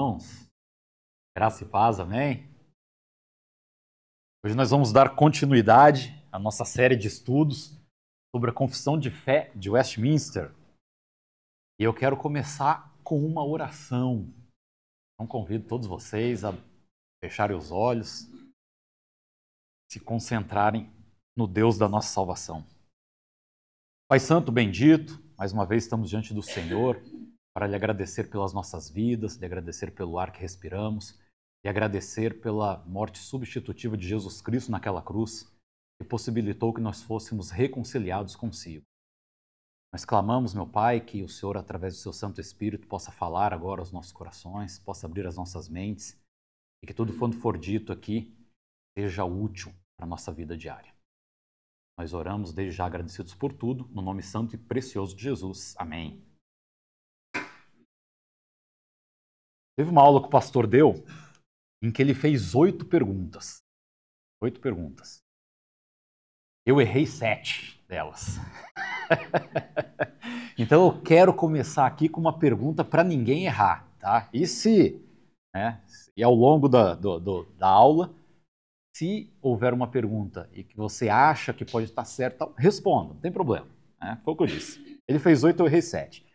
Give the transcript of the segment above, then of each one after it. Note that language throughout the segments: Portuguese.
Irmãos, graça e paz, amém? Hoje nós vamos dar continuidade à nossa série de estudos sobre a Confissão de Fé de Westminster. E eu quero começar com uma oração. Então convido todos vocês a fecharem os olhos, se concentrarem no Deus da nossa salvação. Pai Santo bendito, mais uma vez estamos diante do Senhor para lhe agradecer pelas nossas vidas, lhe agradecer pelo ar que respiramos, e agradecer pela morte substitutiva de Jesus Cristo naquela cruz, que possibilitou que nós fôssemos reconciliados consigo. Nós clamamos, meu Pai, que o Senhor, através do seu Santo Espírito, possa falar agora aos nossos corações, possa abrir as nossas mentes, e que tudo quanto for dito aqui seja útil para a nossa vida diária. Nós oramos desde já agradecidos por tudo, no nome santo e precioso de Jesus. Amém. Teve uma aula que o pastor deu em que ele fez 8 perguntas. 8 perguntas. Eu errei 7 delas. Então eu quero começar aqui com uma pergunta para ninguém errar, tá? E ao longo da aula, se houver uma pergunta e que você acha que pode estar certa, responda, não tem problema. Né? Foi o que eu disse. Ele fez 8, eu errei 7.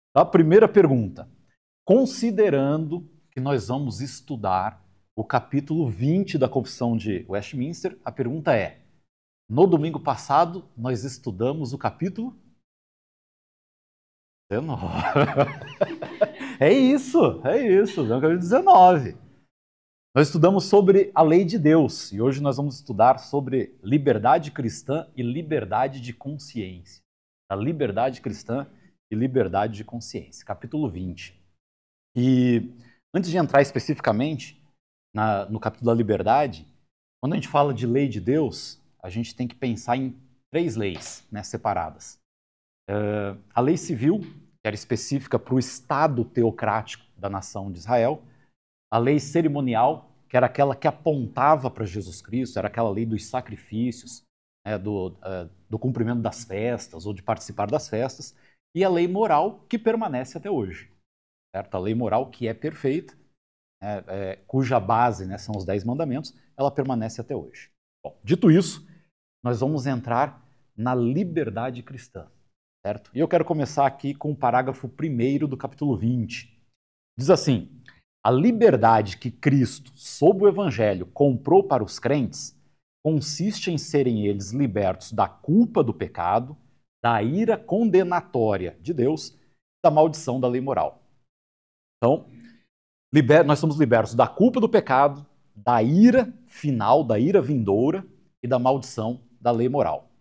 Então, a primeira pergunta. Considerando que nós vamos estudar o capítulo 20 da Confissão de Westminster, a pergunta é, no domingo passado nós estudamos o capítulo 19. É isso, o capítulo 19. Nós estudamos sobre a lei de Deus e hoje nós vamos estudar sobre liberdade cristã e liberdade de consciência. A liberdade cristã e liberdade de consciência, capítulo 20. E antes de entrar especificamente no capítulo da liberdade, quando a gente fala de lei de Deus, a gente tem que pensar em 3 leis, né, separadas. A lei civil, que era específica para o Estado teocrático da nação de Israel. A lei cerimonial, que era aquela que apontava para Jesus Cristo, era aquela lei dos sacrifícios, né, do cumprimento das festas ou de participar das festas. E a lei moral, que permanece até hoje. Certo? A lei moral que é perfeita, cuja base, né, são os 10 mandamentos, ela permanece até hoje. Bom, dito isso, nós vamos entrar na liberdade cristã. Certo? E eu quero começar aqui com o parágrafo 1º do capítulo 20. Diz assim, a liberdade que Cristo, sob o Evangelho, comprou para os crentes, consiste em serem eles libertos da culpa do pecado, da ira condenatória de Deus e da maldição da lei moral. Então, nós somos libertos da culpa do pecado, da ira final, da ira vindoura e da maldição da lei moral.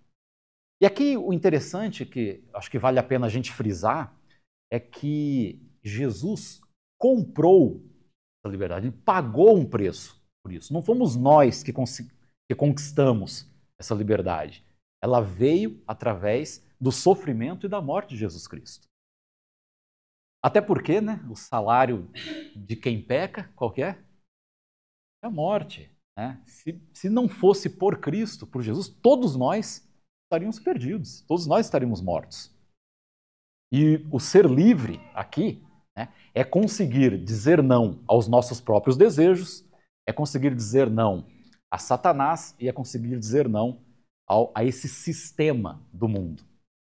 E aqui o interessante, que acho que vale a pena a gente frisar, é que Jesus comprou essa liberdade, ele pagou um preço por isso. Não fomos nós que conquistamos essa liberdade. Ela veio através do sofrimento e da morte de Jesus Cristo. Até porque, né, o salário de quem peca, qual que é? É a morte. Né? Se não fosse por Cristo, por Jesus, todos nós estaríamos perdidos, todos nós estaríamos mortos. E o ser livre aqui, né, é conseguir dizer não aos nossos próprios desejos, é conseguir dizer não a Satanás e é conseguir dizer não a esse sistema do mundo,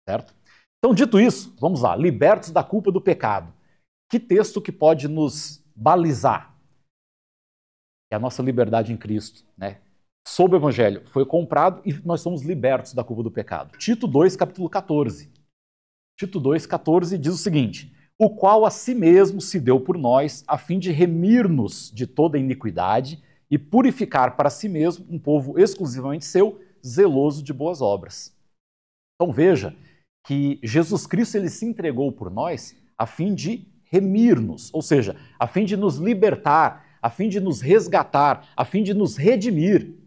certo? Então, dito isso, vamos lá, libertos da culpa do pecado. Que texto que pode nos balizar? É a nossa liberdade em Cristo, né? Sob o Evangelho foi comprado e nós somos libertos da culpa do pecado. Tito 2, capítulo 14. Tito 2, 14 diz o seguinte, o qual a si mesmo se deu por nós, a fim de remir-nos de toda iniquidade e purificar para si mesmo um povo exclusivamente seu, zeloso de boas obras. Então veja que Jesus Cristo ele se entregou por nós a fim de remir-nos, ou seja, a fim de nos libertar, a fim de nos resgatar, a fim de nos redimir.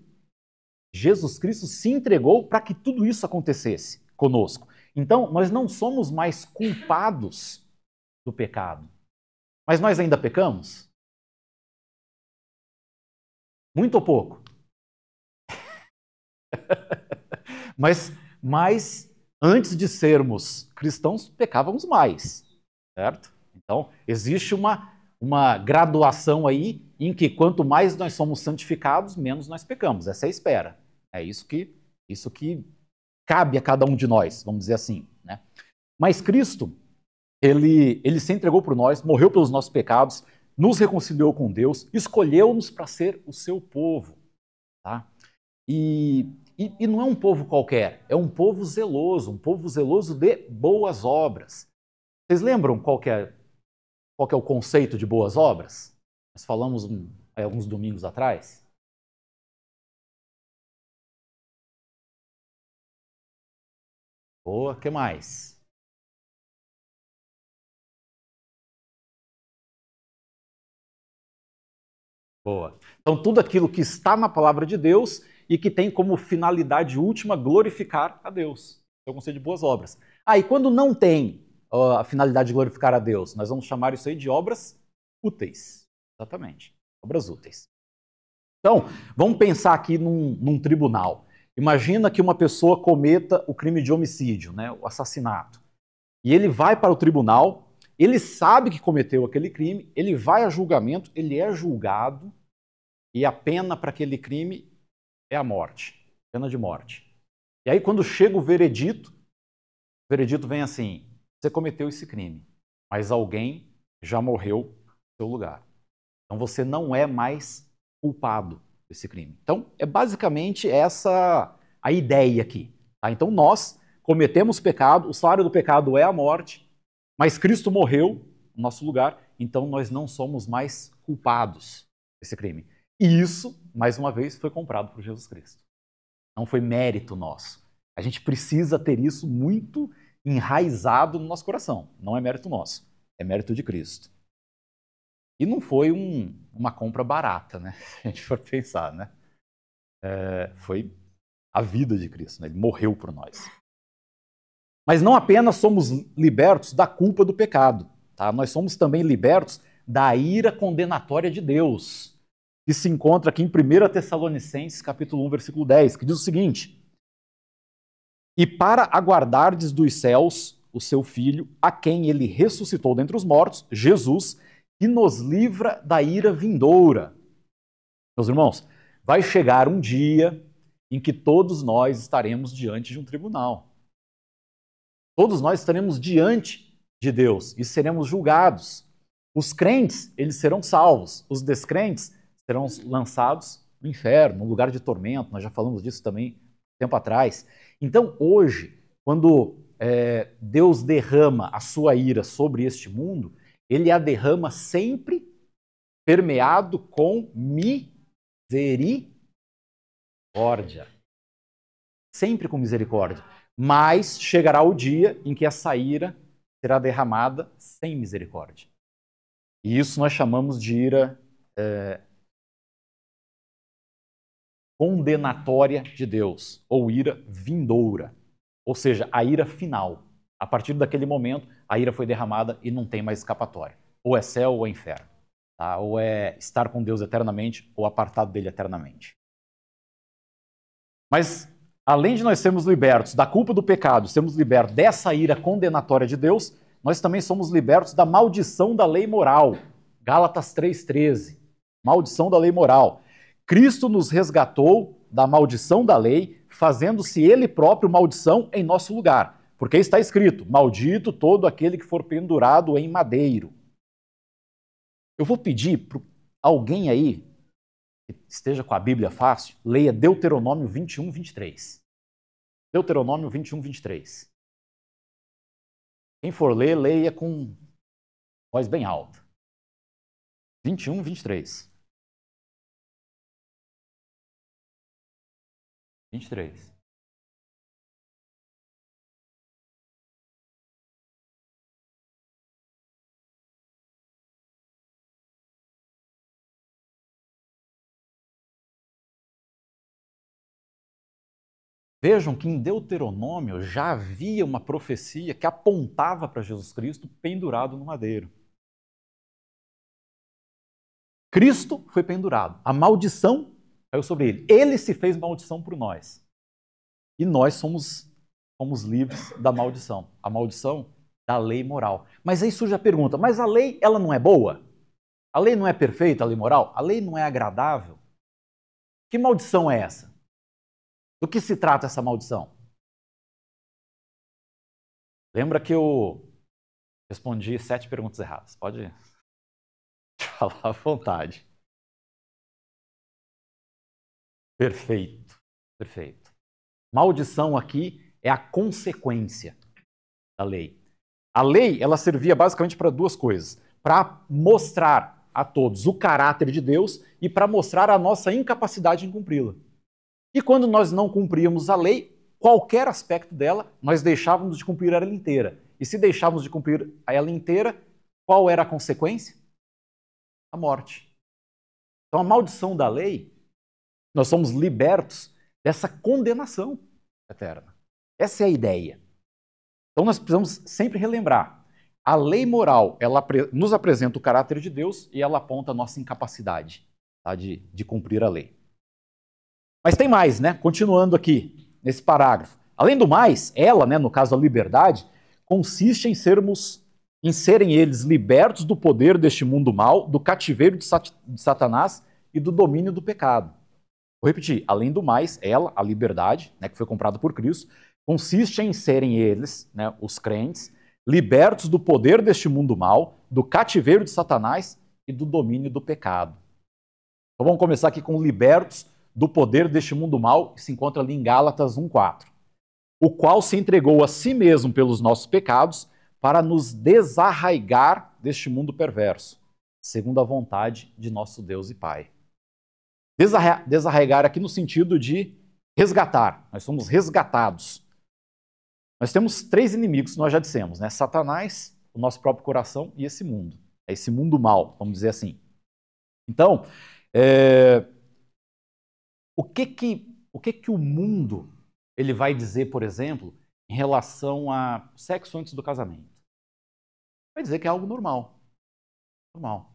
Jesus Cristo se entregou para que tudo isso acontecesse conosco. Então, nós não somos mais culpados do pecado. Mas nós ainda pecamos? Muito ou pouco? Mas antes de sermos cristãos, pecávamos mais, certo? Então, existe uma uma graduação aí em que quanto mais nós somos santificados, menos nós pecamos. Essa é a espera. É isso que cabe a cada um de nós, vamos dizer assim, né? Mas Cristo, ele se entregou por nós, morreu pelos nossos pecados, nos reconciliou com Deus, escolheu-nos para ser o seu povo, tá? E não é um povo qualquer, é um povo zeloso de boas obras. Vocês lembram qual que é o conceito de boas obras? Nós falamos alguns domingos atrás. Boa, o que mais? Boa. Então, tudo aquilo que está na palavra de Deus e que tem como finalidade última glorificar a Deus. É o conceito de boas obras. E quando não tem a finalidade de glorificar a Deus, nós vamos chamar isso aí de obras úteis. Exatamente. Obras úteis. Então, vamos pensar aqui num tribunal. Imagina que uma pessoa cometa o crime de homicídio, né, o assassinato. E ele vai para o tribunal, ele sabe que cometeu aquele crime, ele vai a julgamento, ele é julgado e a pena para aquele crime é a morte, pena de morte. E aí quando chega o veredito vem assim: você cometeu esse crime, mas alguém já morreu no seu lugar. Então você não é mais culpado desse crime. Então é basicamente essa a ideia aqui. Tá? Então nós cometemos pecado, o salário do pecado é a morte, mas Cristo morreu no nosso lugar, então nós não somos mais culpados desse crime. E isso, mais uma vez, foi comprado por Jesus Cristo. Não foi mérito nosso. A gente precisa ter isso muito enraizado no nosso coração. Não é mérito nosso, é mérito de Cristo. E não foi uma compra barata, né? Se a gente for pensar, né? Foi a vida de Cristo, né? Ele morreu por nós. Mas não apenas somos libertos da culpa do pecado, tá? Nós somos também libertos da ira condenatória de Deus, que se encontra aqui em 1 Tessalonicenses, capítulo 1, versículo 10, que diz o seguinte: e para aguardardes dos céus o seu Filho, a quem ele ressuscitou dentre os mortos, Jesus, que nos livra da ira vindoura. Meus irmãos, vai chegar um dia em que todos nós estaremos diante de um tribunal. Todos nós estaremos diante de Deus e seremos julgados. Os crentes, eles serão salvos. Os descrentes serão lançados no inferno, no lugar de tormento. Nós já falamos disso também tempo atrás. Então, hoje, quando Deus derrama a sua ira sobre este mundo, ele a derrama sempre permeado com misericórdia. Sempre com misericórdia. Mas chegará o dia em que essa ira será derramada sem misericórdia. E isso nós chamamos de ira condenatória de Deus, ou ira vindoura. Ou seja, a ira final. A partir daquele momento, a ira foi derramada e não tem mais escapatória. Ou é céu ou é inferno. Tá? Ou é estar com Deus eternamente ou apartado dele eternamente. Mas além de nós sermos libertos da culpa do pecado, sermos libertos dessa ira condenatória de Deus, nós também somos libertos da maldição da lei moral. Gálatas 3,13. Maldição da lei moral. Cristo nos resgatou da maldição da lei, fazendo-se ele próprio maldição em nosso lugar. Porque está escrito: maldito todo aquele que for pendurado em madeiro. Eu vou pedir para alguém aí que esteja com a Bíblia fácil, leia Deuteronômio 21, 23. Deuteronômio 21, 23. Quem for ler, leia com voz bem alta. 21, 23. 23. Vejam que em Deuteronômio já havia uma profecia que apontava para Jesus Cristo pendurado no madeiro. Cristo foi pendurado. A maldição caiu sobre ele. Ele se fez maldição por nós. E nós somos livres da maldição. A maldição da lei moral. Mas aí surge a pergunta: mas a lei, ela não é boa? A lei não é perfeita, a lei moral? A lei não é agradável? Que maldição é essa? Do que se trata essa maldição? Lembra que eu respondi 7 perguntas erradas. Pode falar à vontade. Perfeito, perfeito. Maldição aqui é a consequência da lei. A lei, ela servia basicamente para 2 coisas. Para mostrar a todos o caráter de Deus e para mostrar a nossa incapacidade em cumpri-la. E quando nós não cumpríamos a lei, qualquer aspecto dela, nós deixávamos de cumprir ela inteira. E se deixávamos de cumprir ela inteira, qual era a consequência? A morte. Então a maldição da lei, nós somos libertos dessa condenação eterna. Essa é a ideia. Então nós precisamos sempre relembrar. A lei moral, ela nos apresenta o caráter de Deus e ela aponta a nossa incapacidade, tá, de cumprir a lei. Mas tem mais, né? Continuando aqui, nesse parágrafo. Além do mais, ela, né, no caso a liberdade, consiste em serem eles libertos do poder deste mundo mal, do cativeiro de Satanás e do domínio do pecado. Vou repetir, além do mais, ela, a liberdade, né, que foi comprada por Cristo, consiste em serem eles, né, os crentes, libertos do poder deste mundo mal, do cativeiro de Satanás e do domínio do pecado. Então vamos começar aqui com libertos do poder deste mundo mal, que se encontra ali em Gálatas 1:4. O qual se entregou a si mesmo pelos nossos pecados para nos desarraigar deste mundo perverso, segundo a vontade de nosso Deus e Pai. Desarraigar aqui no sentido de resgatar. Nós somos resgatados. Nós temos 3 inimigos, nós já dissemos, né? Satanás, o nosso próprio coração e esse mundo. É esse mundo mal, vamos dizer assim. Então, o que o mundo ele vai dizer, por exemplo, em relação a sexo antes do casamento? Vai dizer que é algo normal. Normal.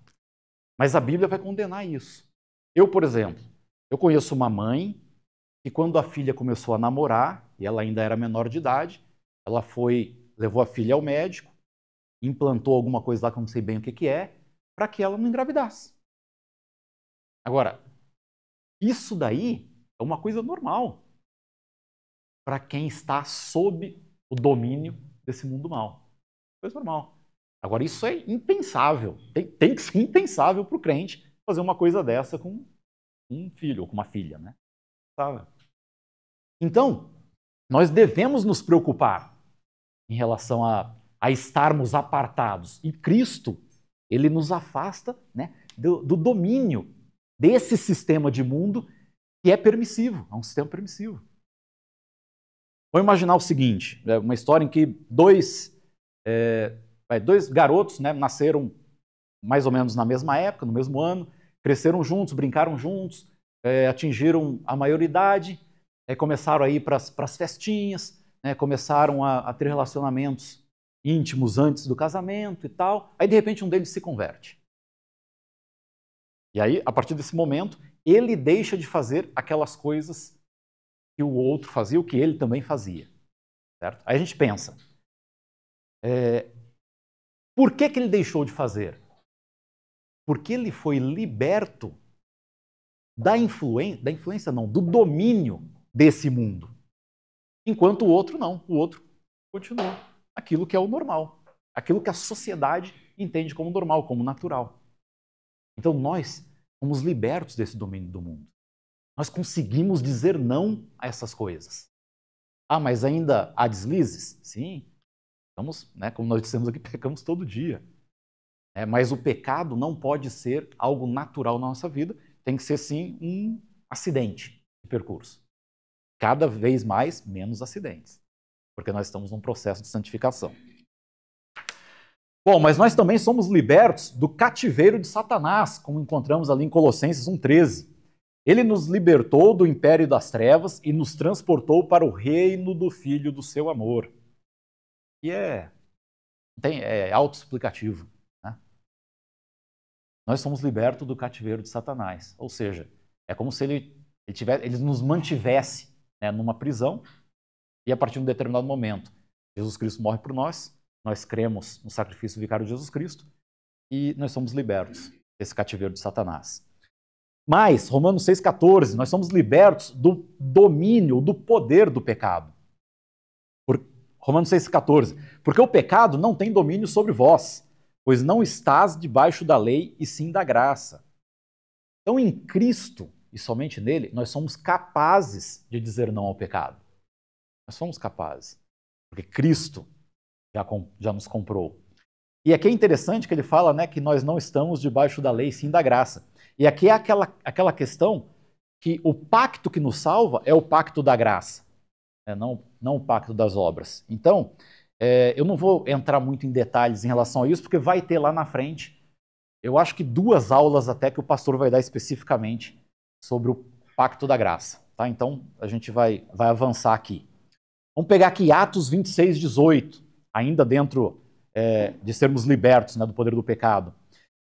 Mas a Bíblia vai condenar isso. Eu, por exemplo, eu conheço uma mãe que quando a filha começou a namorar, e ela ainda era menor de idade, ela levou a filha ao médico, implantou alguma coisa lá que eu não sei bem o que é, para que ela não engravidasse. Agora, isso daí é uma coisa normal para quem está sob o domínio desse mundo mal. Coisa normal. Agora, isso é impensável. Tem que ser impensável para o crente fazer uma coisa dessa com um filho ou com uma filha, né? Sabe? Então, nós devemos nos preocupar em relação a estarmos apartados. E Cristo, ele nos afasta, né, do domínio desse sistema de mundo que é permissivo, é um sistema permissivo. Vamos imaginar o seguinte, uma história em que dois garotos, né, nasceram mais ou menos na mesma época, no mesmo ano, cresceram juntos, brincaram juntos, atingiram a maioridade, começaram a ir para as festinhas, né, começaram a ter relacionamentos íntimos antes do casamento e tal. Aí, de repente, um deles se converte. E aí, a partir desse momento, ele deixa de fazer aquelas coisas que o outro fazia, o que ele também fazia. Certo? Aí a gente pensa, por que ele deixou de fazer? Porque ele foi liberto do domínio desse mundo. Enquanto o outro não, o outro continua aquilo que é o normal, aquilo que a sociedade entende como normal, como natural. Então nós somos libertos desse domínio do mundo. Nós conseguimos dizer não a essas coisas. Ah, mas ainda há deslizes? Sim. Estamos, né, como nós dissemos aqui, pecamos todo dia. Mas o pecado não pode ser algo natural na nossa vida, tem que ser sim um acidente de percurso. Cada vez mais, menos acidentes, porque nós estamos num processo de santificação. Bom, mas nós também somos libertos do cativeiro de Satanás, como encontramos ali em Colossenses 1,13. Ele nos libertou do império das trevas e nos transportou para o reino do Filho do seu amor. E é autoexplicativo. Né? Nós somos libertos do cativeiro de Satanás. Ou seja, é como se ele nos mantivesse, né, numa prisão, e a partir de um determinado momento, Jesus Cristo morre por nós, nós cremos no sacrifício vicário de Jesus Cristo, e nós somos libertos esse cativeiro de Satanás. Mas, Romanos 6,14, nós somos libertos do domínio, do poder do pecado. Romanos 6,14, porque o pecado não tem domínio sobre vós, pois não estás debaixo da lei e sim da graça. Então, em Cristo, e somente nele, nós somos capazes de dizer não ao pecado. Nós somos capazes, porque Cristo já nos comprou. E aqui é interessante que ele fala, né, que nós não estamos debaixo da lei, sim da graça. E aqui é aquela questão que o pacto que nos salva é o pacto da graça, não o pacto das obras. Então, eu não vou entrar muito em detalhes em relação a isso, porque vai ter lá na frente, eu acho que 2 aulas até que o pastor vai dar especificamente sobre o pacto da graça. Tá? Então, a gente vai avançar aqui. Vamos pegar aqui Atos 26, 18, ainda dentro de sermos libertos, né, do poder do pecado.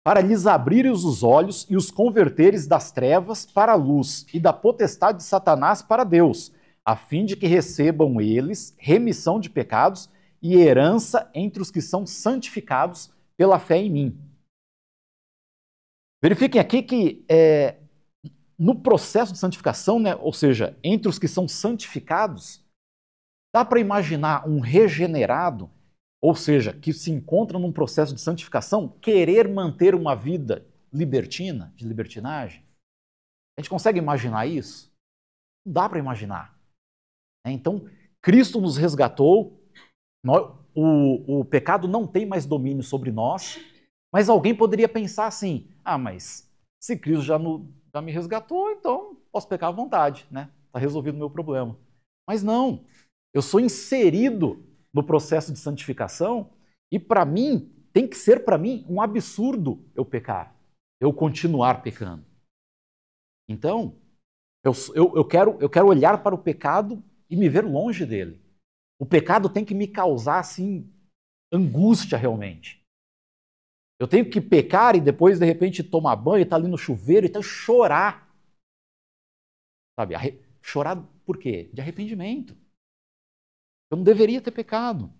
Para lhes abrires os olhos e os converteres das trevas para a luz e da potestade de Satanás para Deus, a fim de que recebam eles remissão de pecados e herança entre os que são santificados pela fé em mim. Verifiquem aqui que no processo de santificação, né, ou seja, entre os que são santificados, dá para imaginar um regenerado, ou seja, que se encontra num processo de santificação, querer manter uma vida libertina, de libertinagem? A gente consegue imaginar isso? Não dá para imaginar. Então, Cristo nos resgatou, o pecado não tem mais domínio sobre nós, mas alguém poderia pensar assim, mas se Cristo já me resgatou, então posso pecar à vontade, né? Está resolvido o meu problema. Mas não, eu sou inserido no processo de santificação e para mim, tem que ser para mim um absurdo eu pecar, eu continuar pecando. Então, eu quero olhar para o pecado e me ver longe dele. O pecado tem que me causar, assim, angústia realmente. Eu tenho que pecar e depois, de repente, tomar banho, estar ali no chuveiro e então chorar. Sabe? Chorar por quê? De arrependimento. Eu não deveria ter pecado.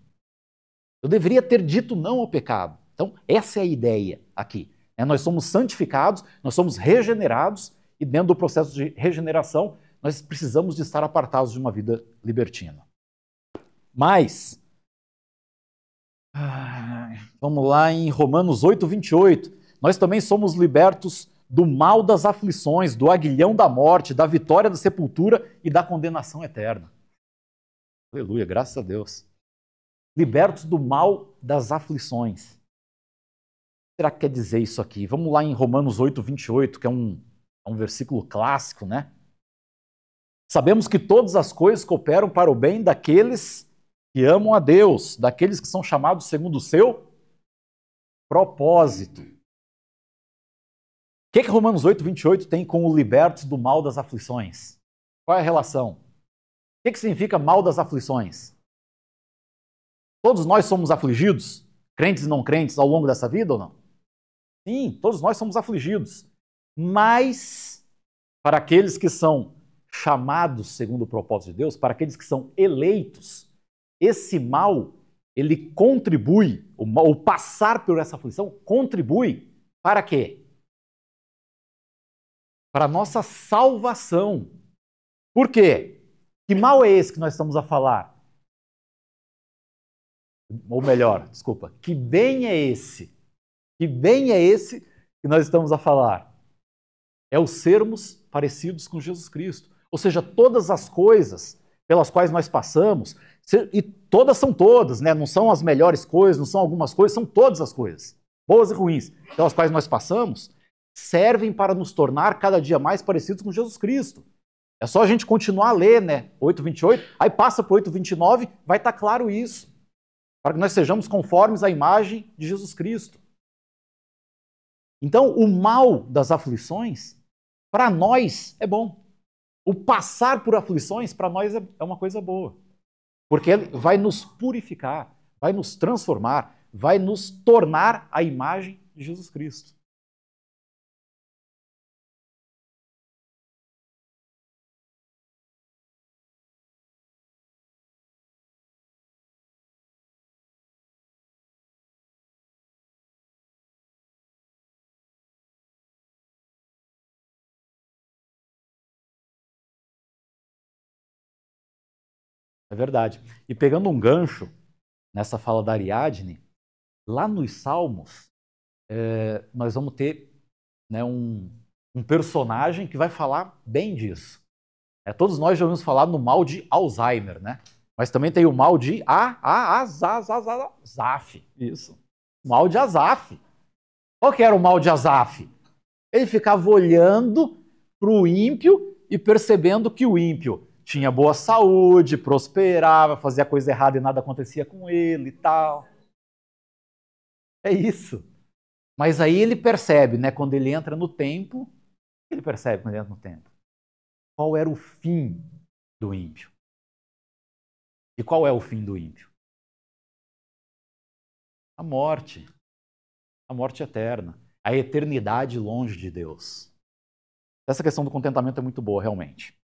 Eu deveria ter dito não ao pecado. Então, essa é a ideia aqui. Nós somos santificados, nós somos regenerados e dentro do processo de regeneração, nós precisamos de estar apartados de uma vida libertina. Mas, vamos lá em Romanos 8, 28. Nós também somos libertos do mal das aflições, do aguilhão da morte, da vitória da sepultura e da condenação eterna. Aleluia, graças a Deus. Libertos do mal das aflições. O que será que quer dizer isso aqui? Vamos lá em Romanos 8, 28, que é um versículo clássico, né? Sabemos que todas as coisas cooperam para o bem daqueles que amam a Deus, daqueles que são chamados segundo o seu propósito. O que Romanos 8, 28 tem com o libertos do mal das aflições? Qual é a relação? O que significa mal das aflições? Todos nós somos afligidos, crentes e não crentes, ao longo dessa vida ou não? Sim, todos nós somos afligidos. Mas, para aqueles que são chamados segundo o propósito de Deus, para aqueles que são eleitos, esse mal, ele contribui, o passar por essa aflição, contribui para quê? Para a nossa salvação. Por quê? Que mal é esse que nós estamos a falar? Ou melhor, desculpa, que bem é esse? Que bem é esse que nós estamos a falar? É o sermos parecidos com Jesus Cristo. Ou seja, todas as coisas pelas quais nós passamos, e todas são todas, né? Não são as melhores coisas, não são algumas coisas, são todas as coisas, boas e ruins, pelas quais nós passamos, servem para nos tornar cada dia mais parecidos com Jesus Cristo. É só a gente continuar a ler, né? 8:28, aí passa para 8:29, vai estar claro isso, para que nós sejamos conformes à imagem de Jesus Cristo. Então, o mal das aflições, para nós, é bom. O passar por aflições, para nós, é uma coisa boa. Porque ele vai nos purificar, vai nos transformar, vai nos tornar a imagem de Jesus Cristo. É verdade. E pegando um gancho nessa fala da Ariadne, lá nos Salmos, nós vamos ter, né, um personagem que vai falar bem disso. Todos nós já ouvimos falar no mal de Alzheimer, né? Mas também tem o mal de Asaf. Isso. O mal de Asaf. Qual que era o mal de Asaf? Ele ficava olhando para o ímpio e percebendo que o ímpio tinha boa saúde, prosperava, fazia coisa errada e nada acontecia com ele e tal. É isso. Mas aí ele percebe, né, quando ele entra no templo, ele percebe quando ele entra no templo. Qual era o fim do ímpio? E qual é o fim do ímpio? A morte. A morte eterna. A eternidade longe de Deus. Essa questão do contentamento é muito boa, realmente.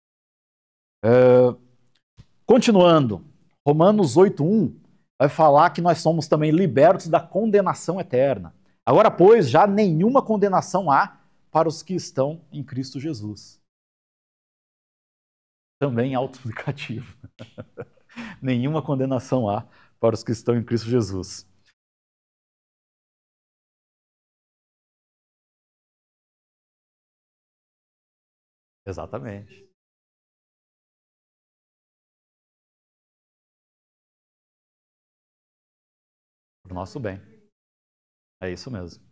Continuando, Romanos 8:1 vai falar que nós somos também libertos da condenação eterna. Agora, pois, já nenhuma condenação há para os que estão em Cristo Jesus. Também autoexplicativo. Nenhuma condenação há para os que estão em Cristo Jesus. Exatamente. Para o nosso bem. É isso mesmo.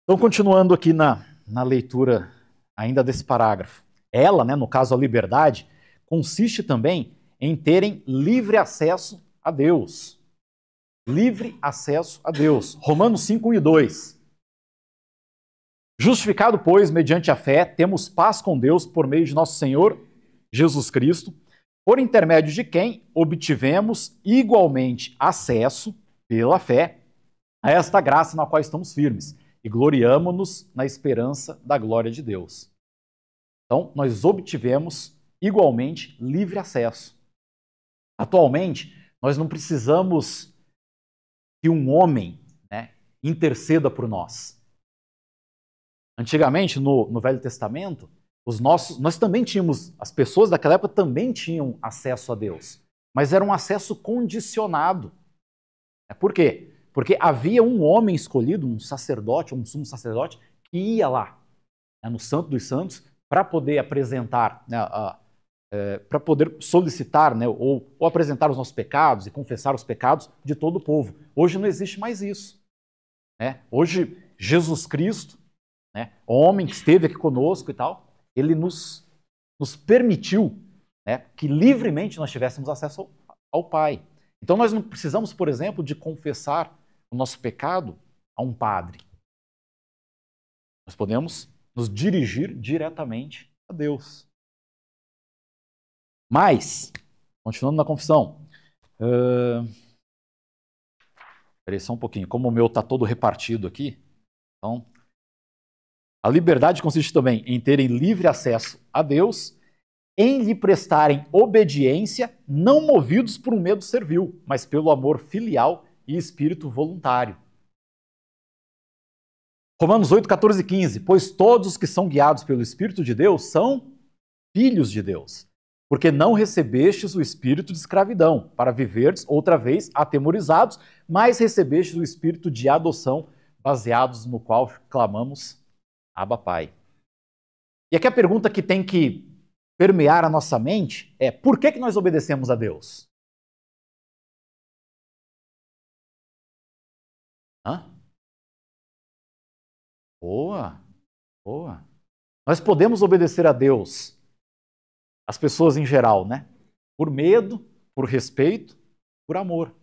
Então, continuando aqui na leitura ainda desse parágrafo. Ela, né, no caso a liberdade, consiste também em terem livre acesso a Deus. Livre acesso a Deus. Romanos 5:1 e 2. Justificado, pois, mediante a fé, temos paz com Deus por meio de nosso Senhor Jesus Cristo, por intermédio de quem obtivemos igualmente acesso, pela fé, a esta graça na qual estamos firmes e gloriamo-nos na esperança da glória de Deus. Então, nós obtivemos igualmente livre acesso. Atualmente, nós não precisamos que um homem, né, interceda por nós. Antigamente, no Velho Testamento, nós também tínhamos, as pessoas daquela época também tinham acesso a Deus, mas era um acesso condicionado. Por quê? Porque havia um homem escolhido, um sacerdote, um sumo sacerdote, que ia lá, né, no Santo dos Santos, para poder apresentar, né, para poder solicitar, né, ou apresentar os nossos pecados e confessar os pecados de todo o povo. Hoje não existe mais isso. Né? Hoje, Jesus Cristo, né, homem que esteve aqui conosco e tal, ele nos permitiu, né, que livremente nós tivéssemos acesso ao Pai. Então nós não precisamos, por exemplo, de confessar o nosso pecado a um padre. Nós podemos nos dirigir diretamente a Deus. Mas, continuando na confissão, espera aí só um pouquinho, como o meu está todo repartido aqui, então, a liberdade consiste também em terem livre acesso a Deus, em lhe prestarem obediência, não movidos por um medo servil, mas pelo amor filial e espírito voluntário. Romanos 8, 14 e 15. Pois todos os que são guiados pelo Espírito de Deus são filhos de Deus. Porque não recebestes o espírito de escravidão, para viverdes outra vez atemorizados, mas recebestes o espírito de adoção, baseados no qual clamamos Abba Pai. E aqui a pergunta que tem que permear a nossa mente é: por que nós obedecemos a Deus? Hã? Boa, boa. Nós podemos obedecer a Deus, as pessoas em geral, né? Por medo, por respeito, por amor.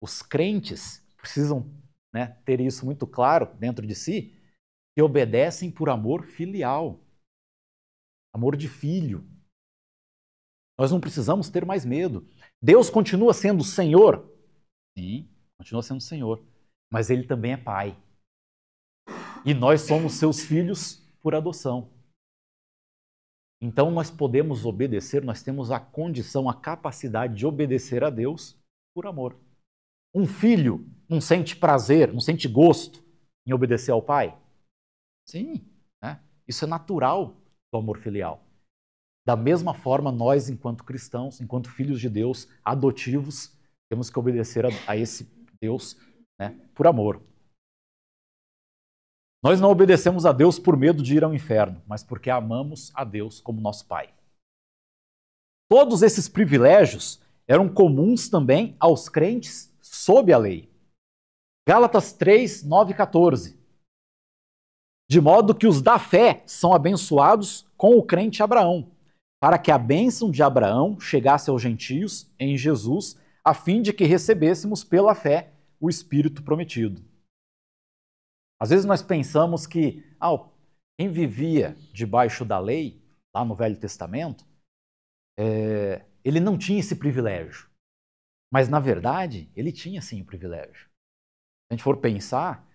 Os crentes precisam, né, ter isso muito claro dentro de si, que obedecem por amor filial, amor de filho. Nós não precisamos ter mais medo. Deus continua sendo Senhor? Sim, continua sendo Senhor. Mas Ele também é Pai. E nós somos seus filhos por adoção. Então nós podemos obedecer, nós temos a condição, a capacidade de obedecer a Deus por amor. Um filho não sente prazer, não sente gosto em obedecer ao pai? Sim, né? Isso é natural do amor filial. Da mesma forma, nós, enquanto cristãos, enquanto filhos de Deus, adotivos, temos que obedecer a esse Deus, né, por amor. Nós não obedecemos a Deus por medo de ir ao inferno, mas porque amamos a Deus como nosso Pai. Todos esses privilégios eram comuns também aos crentes sob a lei. Gálatas 3, 9 e 14. De modo que os da fé são abençoados com o crente Abraão, para que a bênção de Abraão chegasse aos gentios em Jesus, a fim de que recebêssemos pela fé o Espírito prometido. Às vezes nós pensamos que quem vivia debaixo da lei, lá no Velho Testamento, ele não tinha esse privilégio. Mas, na verdade, ele tinha sim o privilégio. Se a gente for pensar,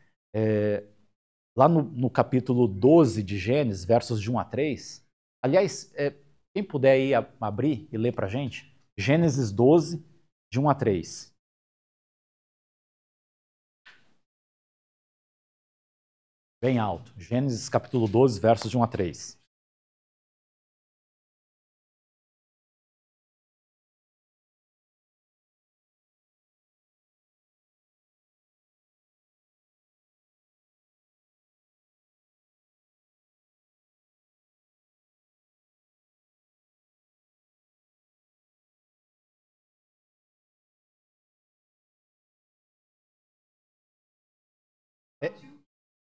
lá no capítulo 12 de Gênesis, versos de 1 a 3, aliás, quem puder aí abrir e ler para a gente, Gênesis 12, de 1 a 3. Bem alto. Gênesis capítulo 12, versos de 1 a 3.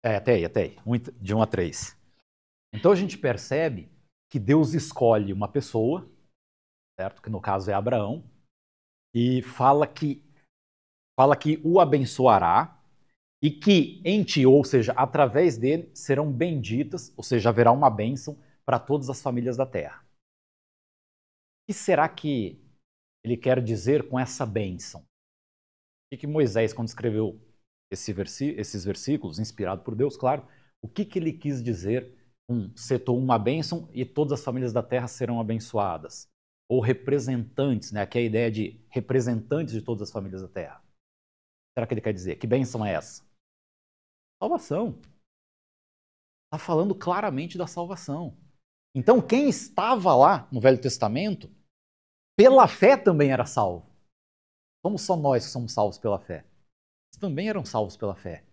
Até aí. De 1 a 3. Então a gente percebe que Deus escolhe uma pessoa, certo? Que no caso é Abraão, e fala que o abençoará e que em ti, ou seja, através dele, serão benditas, ou seja, haverá uma bênção para todas as famílias da terra. O que será que ele quer dizer com essa bênção? O que Moisés, quando escreveu esses versículos, inspirado por Deus, claro, o que ele quis dizer com setor uma bênção e todas as famílias da terra serão abençoadas? Ou representantes, né? Aqui é a ideia de representantes de todas as famílias da terra. O que será que ele quer dizer? Que bênção é essa? Salvação. Está falando claramente da salvação. Então, quem estava lá no Velho Testamento, pela fé também era salvo. Somos só nós que somos salvos pela fé. Eles também eram salvos pela fé.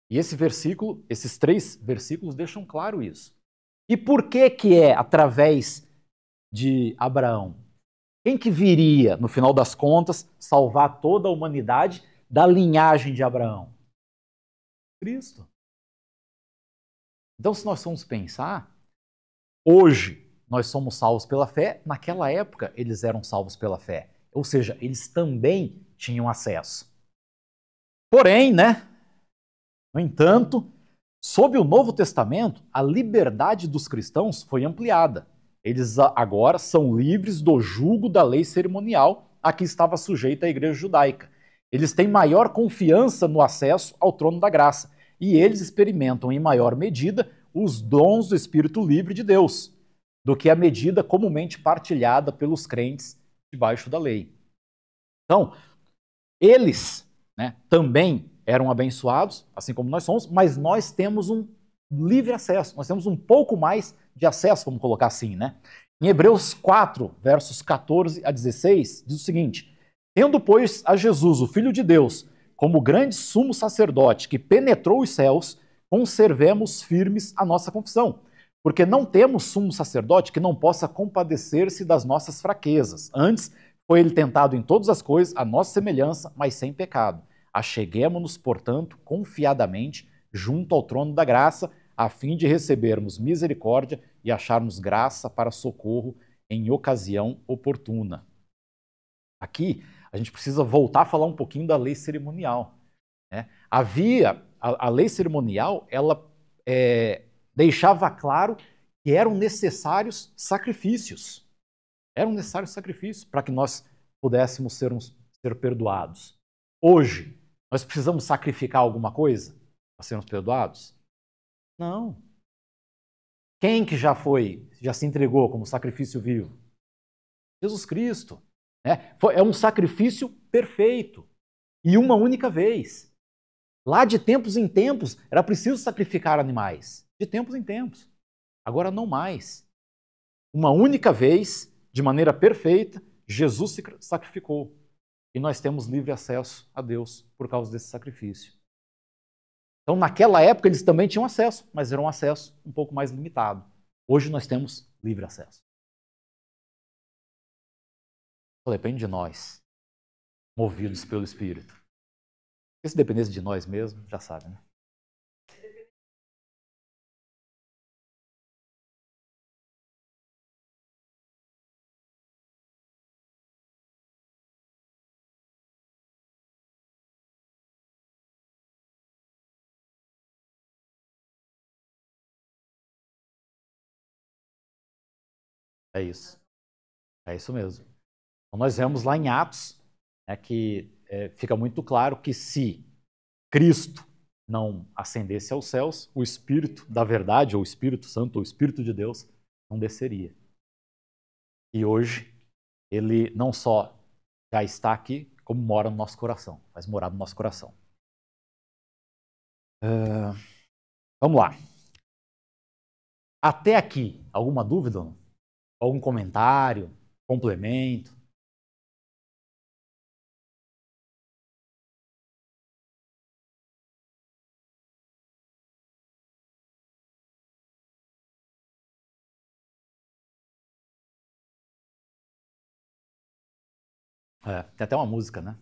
E esses 3 versículos deixam claro isso. E por que é através de Abraão? Quem que viria, no final das contas, salvar toda a humanidade da linhagem de Abraão? Cristo. Então, se nós formos pensar, hoje nós somos salvos pela fé, naquela época eles eram salvos pela fé. Ou seja, eles também tinham acesso. Porém, no entanto, sob o Novo Testamento, a liberdade dos cristãos foi ampliada. Eles agora são livres do jugo da lei cerimonial a que estava sujeita a igreja judaica. Eles têm maior confiança no acesso ao trono da graça e eles experimentam em maior medida os dons do Espírito livre de Deus do que a medida comumente partilhada pelos crentes debaixo da lei. Então, eles também eram abençoados, assim como nós somos, mas nós temos um livre acesso, nós temos um pouco mais de acesso, vamos colocar assim, Em Hebreus 4, versos 14 a 16, diz o seguinte: tendo, pois, a Jesus, o Filho de Deus, como grande sumo sacerdote que penetrou os céus, conservemos firmes a nossa confissão, porque não temos sumo sacerdote que não possa compadecer-se das nossas fraquezas. Antes, foi ele tentado em todas as coisas, a nossa semelhança, mas sem pecado. Acheguemo-nos, portanto, confiadamente junto ao trono da graça, a fim de recebermos misericórdia e acharmos graça para socorro em ocasião oportuna. Aqui, a gente precisa voltar a falar um pouquinho da lei cerimonial. A lei cerimonial, ela deixava claro que eram necessários sacrifícios. Eram necessários sacrifícios para que nós pudéssemos ser perdoados. Hoje, nós precisamos sacrificar alguma coisa para sermos perdoados? Não. Quem que já se entregou como sacrifício vivo? Jesus Cristo. É um sacrifício perfeito. E uma única vez. Lá de tempos em tempos, era preciso sacrificar animais. De tempos em tempos. Agora não mais. uma única vez, de maneira perfeita, Jesus se sacrificou. E nós temos livre acesso a Deus por causa desse sacrifício. Então, naquela época, eles também tinham acesso, mas era um acesso um pouco mais limitado. Hoje nós temos livre acesso. Só depende de nós, movidos pelo Espírito. Porque se dependesse de nós mesmos, já sabe, né? É isso. É isso mesmo. Então, nós vemos lá em Atos, né, que fica muito claro que se Cristo não ascendesse aos céus, o Espírito da verdade, ou o Espírito Santo, ou o Espírito de Deus, não desceria. E hoje, ele não só já está aqui, como mora no nosso coração, faz morar no nosso coração. Vamos lá. Até aqui, alguma dúvida? Algum comentário? Complemento? Tem até uma música, né?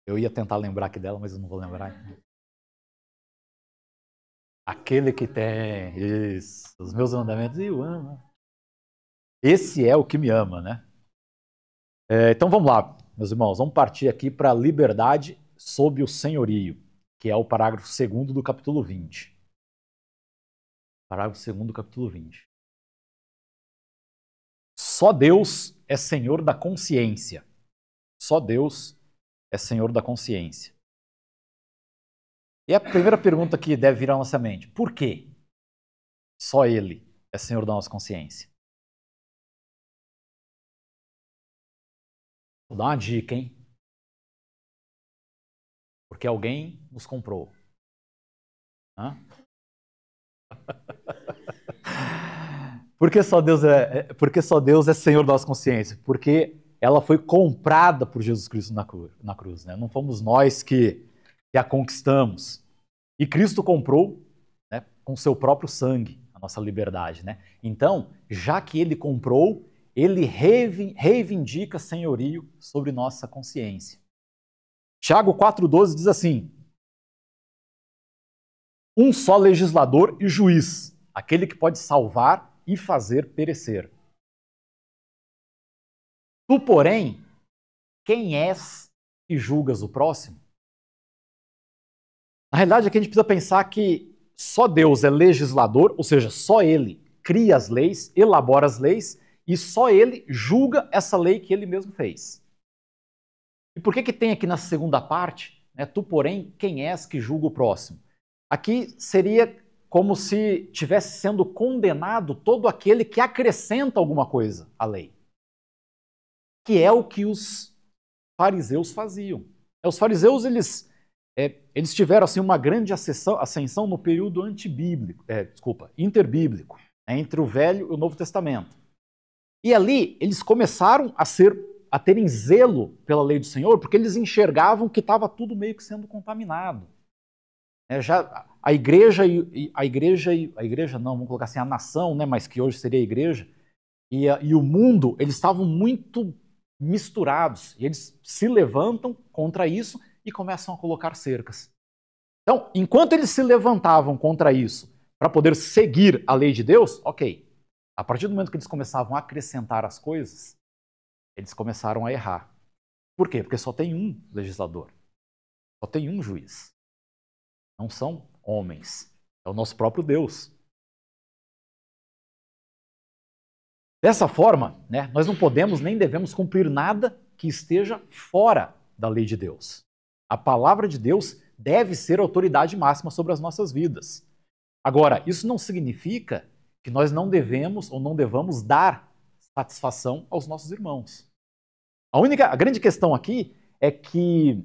Eu ia tentar lembrar aqui dela, mas eu não vou lembrar. Aquele que tem, isso, os meus mandamentos e o ama. Esse é o que me ama, né? Então vamos lá, meus irmãos, vamos partir aqui para a liberdade sob o senhorio, que é o parágrafo 2º do capítulo 20. Parágrafo 2º do capítulo 20. Só Deus é senhor da consciência. Só Deus é senhor da consciência. E a primeira pergunta que deve vir à nossa mente: por quê? Só Ele é senhor da nossa consciência. Vou dar uma dica, hein? Porque alguém nos comprou. Hã? Porque só Deus é senhor da nossa consciência? Porque ela foi comprada por Jesus Cristo na cruz. Né? Não fomos nós que a conquistamos. E Cristo comprou, né, com seu próprio sangue a nossa liberdade. Né? Então, já que ele comprou, ele reivindica senhorio sobre nossa consciência. Tiago 4,12 diz assim: um só legislador e juiz, aquele que pode salvar e fazer perecer. Tu, porém, quem és que julgas o próximo? Na realidade, aqui a gente precisa pensar que só Deus é legislador, ou seja, só Ele cria as leis, elabora as leis, e só Ele julga essa lei que Ele mesmo fez. E por que tem aqui na segunda parte, né, tu, porém, quem és que julga o próximo? Aqui seria como se tivesse sendo condenado todo aquele que acrescenta alguma coisa à lei. Que é o que os fariseus faziam. Os fariseus, eles tiveram assim, uma grande ascensão no período interbíblico, né, entre o Velho e o Novo Testamento. E ali eles começaram a terem zelo pela lei do Senhor, porque eles enxergavam que estava tudo meio que sendo contaminado. Já a igreja não, vamos colocar assim, a nação, né, mas que hoje seria a igreja, e o mundo, eles estavam muito misturados, e eles se levantam contra isso e começam a colocar cercas. Então, enquanto eles se levantavam contra isso, para poder seguir a lei de Deus, ok. A partir do momento que eles começavam a acrescentar as coisas, eles começaram a errar. Por quê? Porque só tem um legislador, só tem um juiz. Não são homens, é o nosso próprio Deus. Dessa forma, né, nós não podemos nem devemos cumprir nada que esteja fora da lei de Deus. A palavra de Deus deve ser a autoridade máxima sobre as nossas vidas. Agora, isso não significa que nós não devemos ou não devamos dar satisfação aos nossos irmãos. A grande questão aqui é que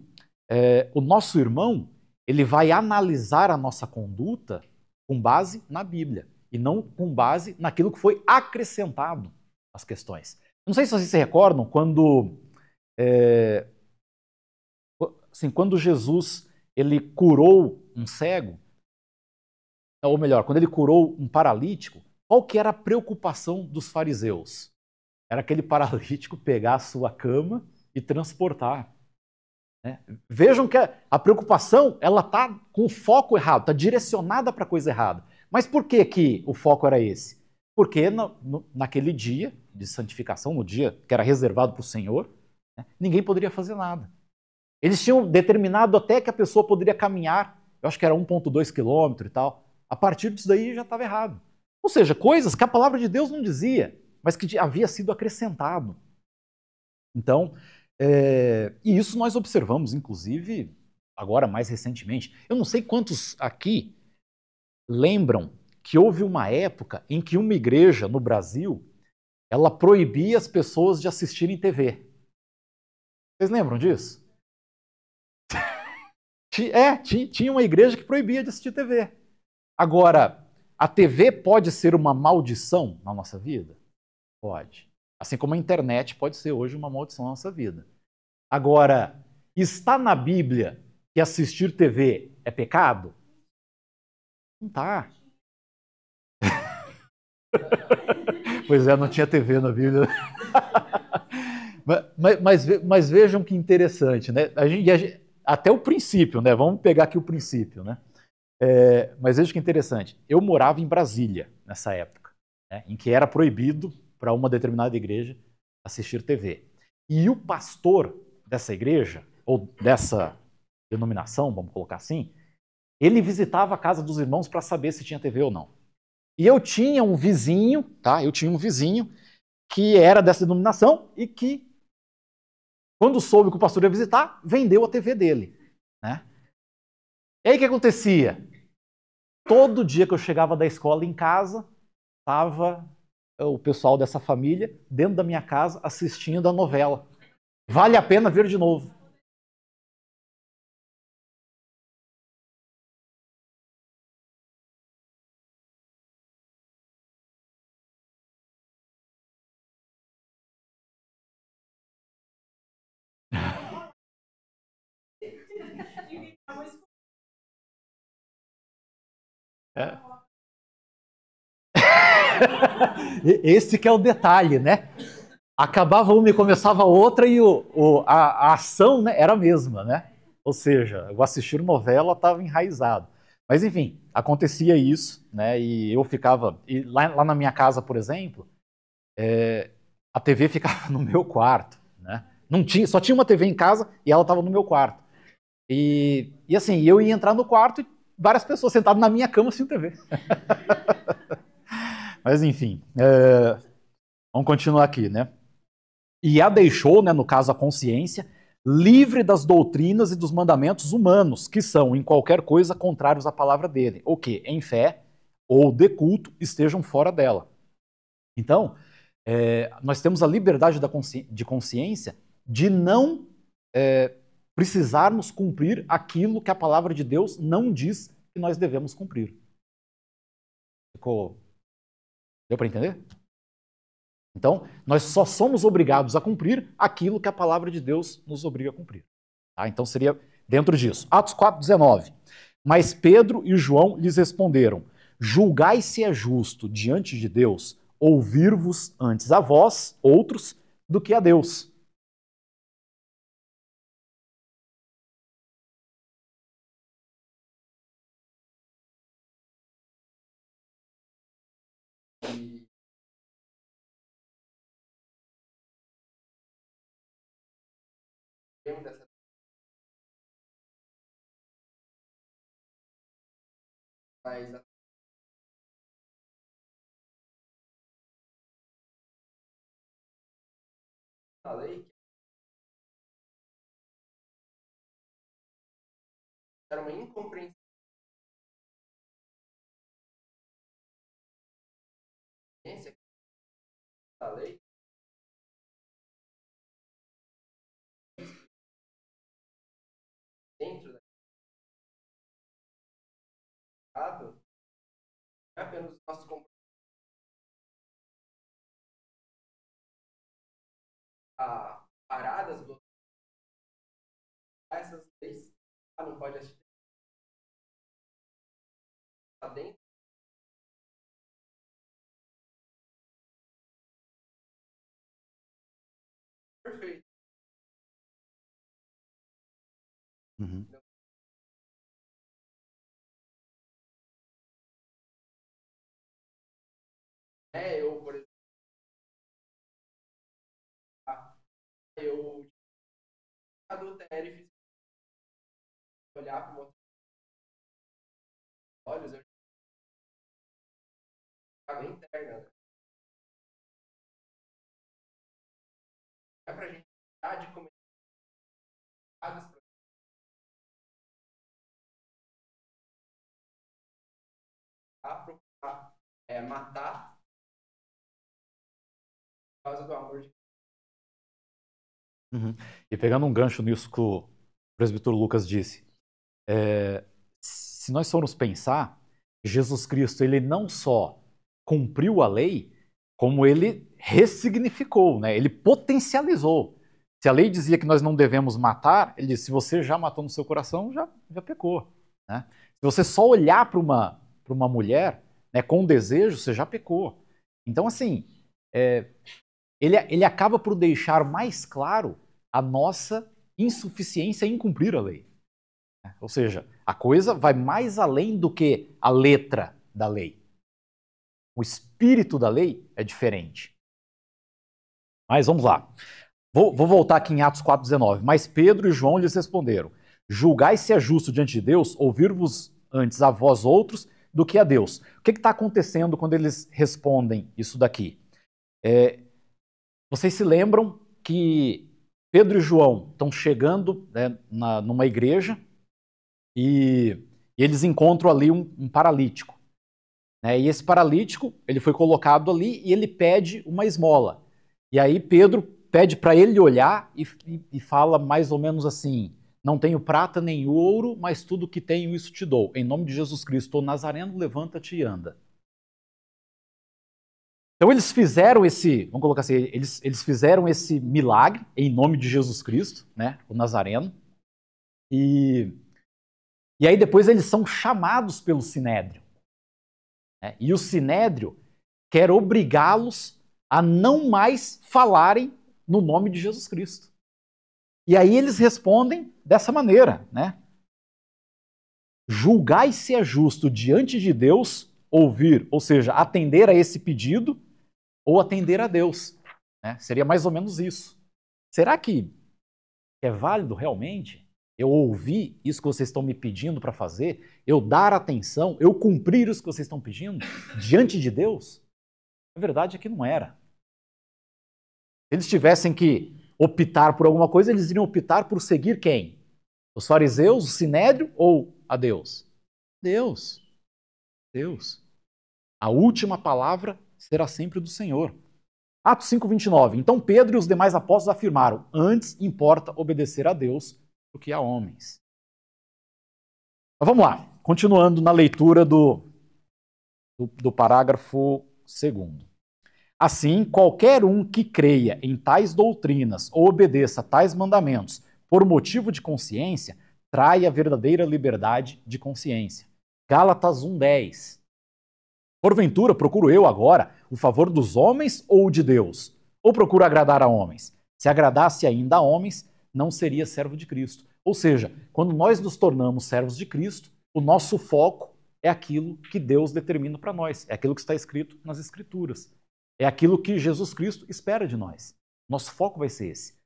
o nosso irmão ele vai analisar a nossa conduta com base na Bíblia. e não com base naquilo que foi acrescentado às questões. Não sei se vocês se recordam quando, quando Jesus ele curou um cego, ou melhor, quando ele curou um paralítico, qual que era a preocupação dos fariseus? Era aquele paralítico pegar a sua cama e transportar. Né? Vejam que a preocupação ela está com o foco errado, está direcionada para a coisa errada. Mas por que o foco era esse? Porque naquele dia de santificação, no dia que era reservado para o Senhor, né, ninguém poderia fazer nada. Eles tinham determinado até que a pessoa poderia caminhar, eu acho que era 1,2 quilômetro e tal. A partir disso daí já estava errado. Ou seja, coisas que a palavra de Deus não dizia, mas que havia sido acrescentado. Então, e isso nós observamos, inclusive, agora mais recentemente. Eu não sei quantos aqui lembram que houve uma época em que uma igreja no Brasil, ela proibia as pessoas de assistirem TV. Vocês lembram disso? Tinha uma igreja que proibia de assistir TV. Agora, a TV pode ser uma maldição na nossa vida? Pode. Assim como a internet pode ser hoje uma maldição na nossa vida. Agora, está na Bíblia que assistir TV é pecado? Não está. Pois é, não tinha TV na Bíblia. Mas vejam que interessante, né? Até o princípio, né? Vamos pegar aqui o princípio, né? Mas veja que interessante. Eu morava em Brasília nessa época, né? Em que era proibido para uma determinada igreja assistir TV. E o pastor dessa igreja, ou dessa denominação, vamos colocar assim, ele visitava a casa dos irmãos para saber se tinha TV ou não. E eu tinha um vizinho, tá? Eu tinha um vizinho que era dessa denominação e que, quando soube que o pastor ia visitar, vendeu a TV dele, né? E aí o que acontecia? Todo dia que eu chegava da escola em casa, estava o pessoal dessa família dentro da minha casa assistindo a novela. Vale a pena ver de novo. É. Esse que é o detalhe, né? Acabava uma e começava outra e a ação, né, era a mesma, né? Ou seja, o assistir novela estava enraizado. Mas enfim, acontecia isso, né? E eu ficava. E lá na minha casa, por exemplo, a TV ficava no meu quarto, né? Não tinha, só tinha uma TV em casa e ela estava no meu quarto. E assim, eu ia entrar no quarto e várias pessoas sentadas na minha cama assistindo TV. Mas enfim, vamos continuar aqui, né? E a deixou, né, no caso a consciência, livre das doutrinas e dos mandamentos humanos, que são, em qualquer coisa, contrários à palavra dele, ou que, em fé ou de culto, estejam fora dela. Então, nós temos a liberdade de consciência de não precisarmos cumprir aquilo que a palavra de Deus não diz que nós devemos cumprir. Deu para entender? Então, nós só somos obrigados a cumprir aquilo que a palavra de Deus nos obriga a cumprir. Tá? Então, seria dentro disso. Atos 4,19. Mas Pedro e João lhes responderam: julgai se é justo diante de Deus ouvir-vos antes a vós, outros, do que a Deus. Era uma incompreensão da lei. Dentro da apenas os nossos compromissos, paradas do essas leis, não pode assistir lá dentro. Perfeito. Uhum. Eu, por exemplo, eu adultério e fiz olhar para outros olhos, eu estava interna, né? É pra gente parar de cometer a procurar matar por causa do amor de Deus. Uhum. E pegando um gancho nisso que o presbítero Lucas disse, se nós formos pensar, Jesus Cristo, ele não só cumpriu a lei, como ele ressignificou, né? Ele potencializou. Se a lei dizia que nós não devemos matar, ele disse, se você já matou no seu coração, já pecou. Né? Se você só olhar para uma mulher, né, com desejo, você já pecou. Então, assim, ele acaba por deixar mais claro a nossa insuficiência em cumprir a lei. Ou seja, a coisa vai mais além do que a letra da lei. O espírito da lei é diferente. Mas vamos lá. Vou voltar aqui em Atos 4,19. Mas Pedro e João lhes responderam: julgai se é justo diante de Deus ouvir-vos antes a vós outros do que a Deus. O que está acontecendo quando eles respondem isso daqui? Vocês se lembram que Pedro e João estão chegando, né, numa igreja e eles encontram ali um paralítico. Né? E esse paralítico, ele foi colocado ali e ele pede uma esmola. E aí Pedro pede para ele olhar e fala mais ou menos assim: não tenho prata nem ouro, mas tudo que tenho isso te dou. Em nome de Jesus Cristo, o Nazareno, levanta-te e anda. Então eles fizeram vamos colocar assim, eles fizeram esse milagre em nome de Jesus Cristo, né, o Nazareno. E aí depois eles são chamados pelo Sinédrio. Né, e o Sinédrio quer obrigá-los a não mais falarem no nome de Jesus Cristo. E aí eles respondem dessa maneira, né? Julgai se é justo diante de Deus ouvir, ou seja, atender a esse pedido ou atender a Deus. Né? Seria mais ou menos isso. Será que é válido realmente eu ouvir isso que vocês estão me pedindo para fazer, eu dar atenção, eu cumprir isso que vocês estão pedindo diante de Deus? A verdade é que não era. Se eles tivessem que optar por alguma coisa, eles iriam optar por seguir quem? Os fariseus, o Sinédrio ou a Deus? Deus. Deus. A última palavra será sempre do Senhor. Atos 5:29. Então Pedro e os demais apóstolos afirmaram: antes importa obedecer a Deus do que a homens. Mas vamos lá, continuando na leitura do parágrafo 2º. Assim, qualquer um que creia em tais doutrinas ou obedeça a tais mandamentos por motivo de consciência, trai a verdadeira liberdade de consciência. Gálatas 1:10. Porventura, procuro eu agora o favor dos homens ou de Deus? Ou procuro agradar a homens? Se agradasse ainda a homens, não seria servo de Cristo. Ou seja, quando nós nos tornamos servos de Cristo, o nosso foco é aquilo que Deus determina para nós, é aquilo que está escrito nas Escrituras. É aquilo que Jesus Cristo espera de nós. Nosso foco vai ser esse.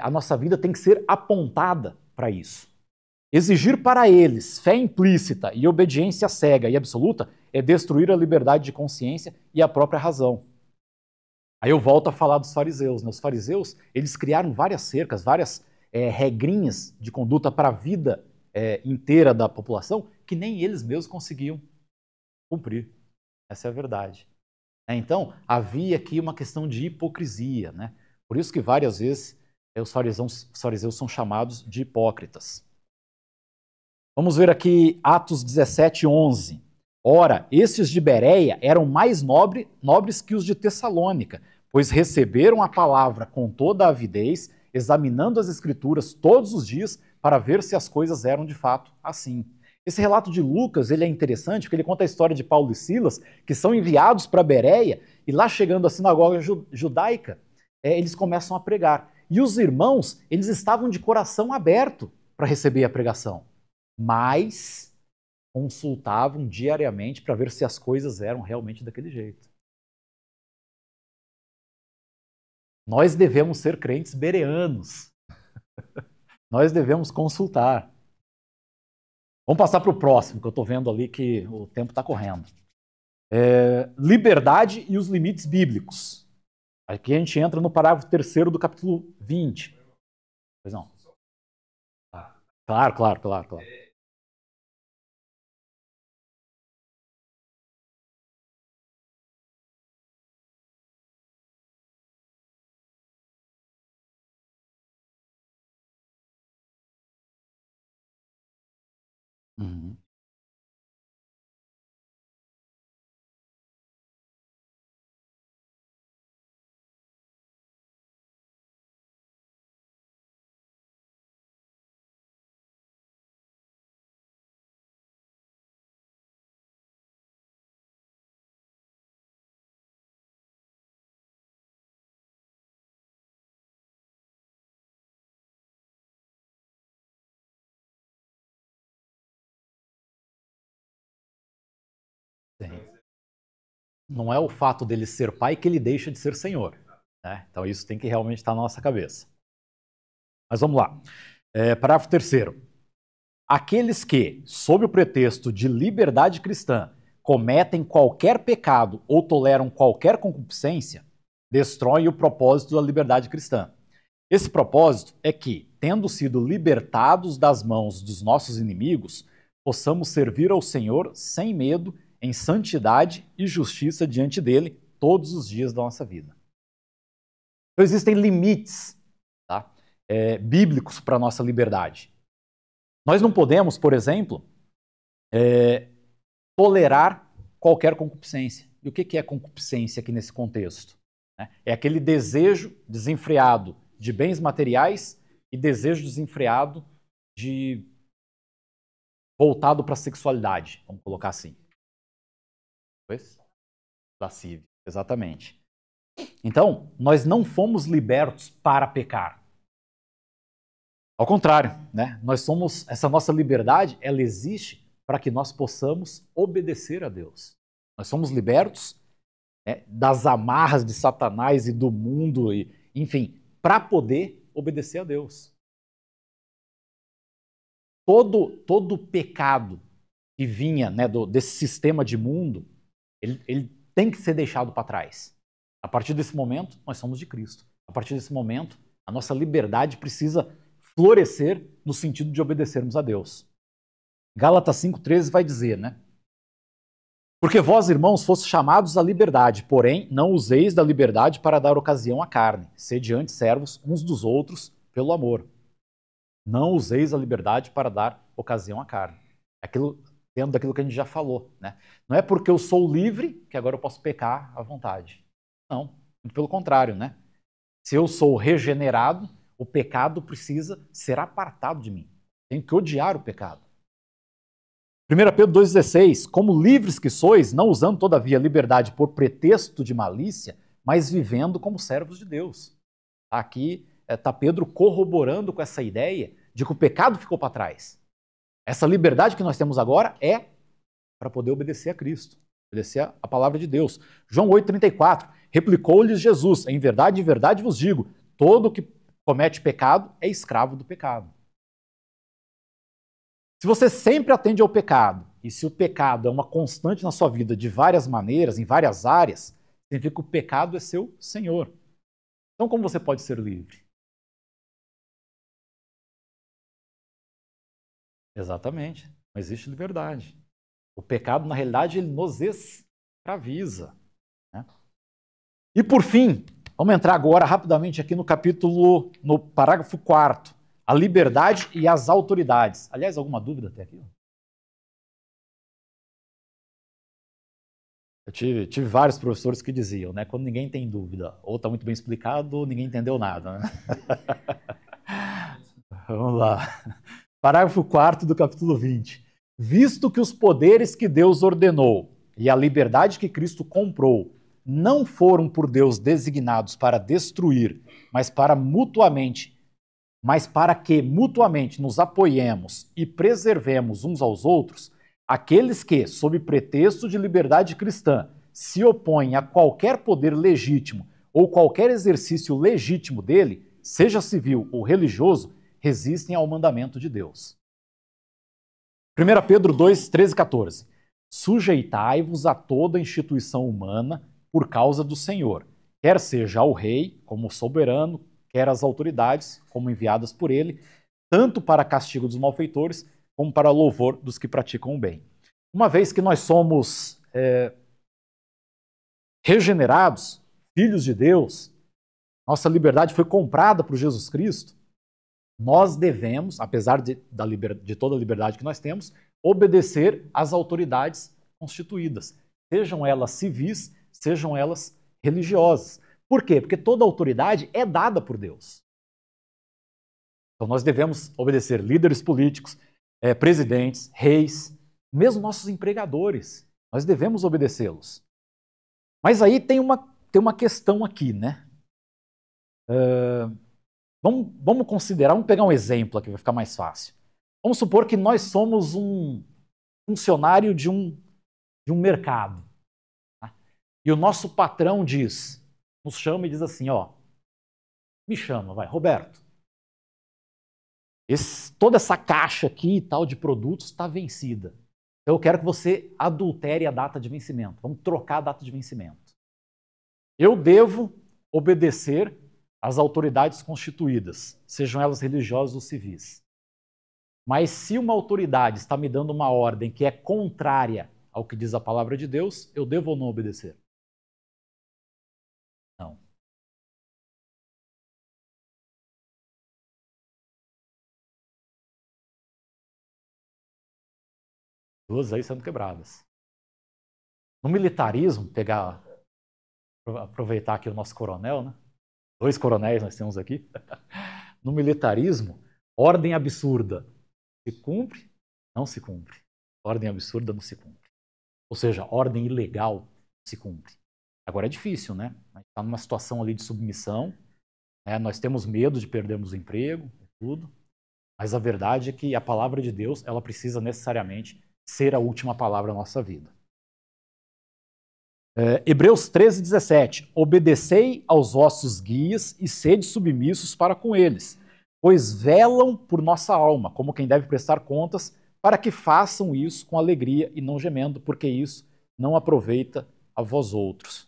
A nossa vida tem que ser apontada para isso. Exigir para eles fé implícita e obediência cega e absoluta é destruir a liberdade de consciência e a própria razão. Aí eu volto a falar dos fariseus. Né? Os fariseus, eles criaram várias cercas, várias regrinhas de conduta para a vida inteira da população que nem eles mesmos conseguiam cumprir. Essa é a verdade. Então, havia aqui uma questão de hipocrisia. Né? Por isso que várias vezes os fariseus são chamados de hipócritas. Vamos ver aqui Atos 17:11. Ora, estes de Bereia eram mais nobres que os de Tessalônica, pois receberam a palavra com toda a avidez, examinando as Escrituras todos os dias para ver se as coisas eram de fato assim. Esse relato de Lucas ele é interessante porque ele conta a história de Paulo e Silas, que são enviados para Bereia, e lá chegando à sinagoga judaica, eles começam a pregar. E os irmãos, eles estavam de coração aberto para receber a pregação, mas consultavam diariamente para ver se as coisas eram realmente daquele jeito. Nós devemos ser crentes bereanos. Nós devemos consultar. Vamos passar para o próximo, que eu estou vendo ali que o tempo está correndo. Liberdade e os limites bíblicos. Aqui a gente entra no parágrafo 3º do capítulo 20. Pois não? Claro. Uhum. Sim. Não é o fato dele ser pai que ele deixa de ser senhor, né? Então isso tem que realmente estar na nossa cabeça. Mas vamos lá. Parágrafo 3º. Aqueles que, sob o pretexto de liberdade cristã, cometem qualquer pecado ou toleram qualquer concupiscência, destroem o propósito da liberdade cristã. Esse propósito é que, tendo sido libertados das mãos dos nossos inimigos, possamos servir ao Senhor sem medo, em santidade e justiça diante dele todos os dias da nossa vida. Então existem limites, tá? Bíblicos para a nossa liberdade. Nós não podemos, por exemplo, tolerar qualquer concupiscência. E o que é concupiscência aqui nesse contexto? É aquele desejo desenfreado de bens materiais e desejo desenfreado voltado para a sexualidade, vamos colocar assim. Pois? Lascívia, exatamente. Então, nós não fomos libertos para pecar. Ao contrário, né? Essa nossa liberdade, ela existe para que nós possamos obedecer a Deus. Nós somos libertos, né, das amarras de Satanás e do mundo, enfim, para poder obedecer a Deus. Todo pecado que vinha, né, desse sistema de mundo, ele tem que ser deixado para trás. A partir desse momento, nós somos de Cristo. A partir desse momento, a nossa liberdade precisa florescer no sentido de obedecermos a Deus. Gálatas 5,13 vai dizer, né? Porque vós, irmãos, fostes chamados à liberdade, porém não useis da liberdade para dar ocasião à carne. Sede antes servos uns dos outros pelo amor. Não useis a liberdade para dar ocasião à carne. Dentro daquilo que a gente já falou, né? Não é porque eu sou livre que agora eu posso pecar à vontade. Não, muito pelo contrário, né? Se eu sou regenerado, o pecado precisa ser apartado de mim. Tenho que odiar o pecado. 1 Pedro 2,16, como livres que sois, não usando todavia a liberdade por pretexto de malícia, mas vivendo como servos de Deus. Aqui está Pedro corroborando com essa ideia de que o pecado ficou para trás. Essa liberdade que nós temos agora é para poder obedecer a Cristo, obedecer a palavra de Deus. João 8,34, replicou-lhes Jesus, em verdade vos digo, todo que comete pecado é escravo do pecado. Se você sempre atende ao pecado, e se o pecado é uma constante na sua vida de várias maneiras, em várias áreas, significa que o pecado é seu senhor. Então como você pode ser livre? Exatamente, não existe liberdade. O pecado, na realidade, ele nos escraviza, né? E por fim, vamos entrar agora rapidamente aqui no parágrafo 4º, a liberdade e as autoridades. Aliás, alguma dúvida até aqui? Eu tive vários professores que diziam, né? Quando ninguém tem dúvida, ou está muito bem explicado, ou ninguém entendeu nada. Né? Vamos lá. Parágrafo 4º do capítulo 20. Visto que os poderes que Deus ordenou e a liberdade que Cristo comprou não foram por Deus designados para destruir, mas para que mutuamente nos apoiemos e preservemos uns aos outros, aqueles que, sob pretexto de liberdade cristã, se opõem a qualquer poder legítimo ou qualquer exercício legítimo dele, seja civil ou religioso, resistem ao mandamento de Deus. 1 Pedro 2, 13 e 14. Sujeitai-vos a toda instituição humana por causa do Senhor, quer seja ao rei, como soberano, quer às autoridades, como enviadas por ele, tanto para castigo dos malfeitores, como para louvor dos que praticam o bem. Uma vez que nós somos regenerados, filhos de Deus, nossa liberdade foi comprada por Jesus Cristo, nós devemos, apesar de toda a liberdade que nós temos, obedecer às autoridades constituídas, sejam elas civis, sejam elas religiosas. Por quê? Porque toda autoridade é dada por Deus. Então nós devemos obedecer líderes políticos, presidentes, reis, mesmo nossos empregadores. Nós devemos obedecê-los. Mas aí tem uma questão aqui, né? Vamos considerar, vamos pegar um exemplo aqui, vai ficar mais fácil. Vamos supor que nós somos um funcionário de um mercado. Tá? E o nosso patrão nos chama e diz assim, ó, me chama, vai, Roberto. Toda essa caixa aqui e tal de produtos está vencida. Eu quero que você adultere a data de vencimento. Vamos trocar a data de vencimento. Eu devo obedecer às autoridades constituídas, sejam elas religiosas ou civis. Mas se uma autoridade está me dando uma ordem que é contrária ao que diz a palavra de Deus, eu devo ou não obedecer? Não. Duas aí sendo quebradas. No militarismo, aproveitar aqui o nosso coronel, né? 2 coronéis nós temos aqui. No militarismo, ordem absurda se cumpre, não se cumpre. Ordem absurda não se cumpre. Ou seja, ordem ilegal se cumpre. Agora é difícil, né? A gente está numa situação ali de submissão, né? Nós temos medo de perdermos o emprego, tudo. Mas a verdade é que a palavra de Deus, ela precisa necessariamente ser a última palavra na nossa vida. Hebreus 13, 17. Obedecei aos vossos guias e sede submissos para com eles, pois velam por nossa alma, como quem deve prestar contas, para que façam isso com alegria e não gemendo, porque isso não aproveita a vós outros.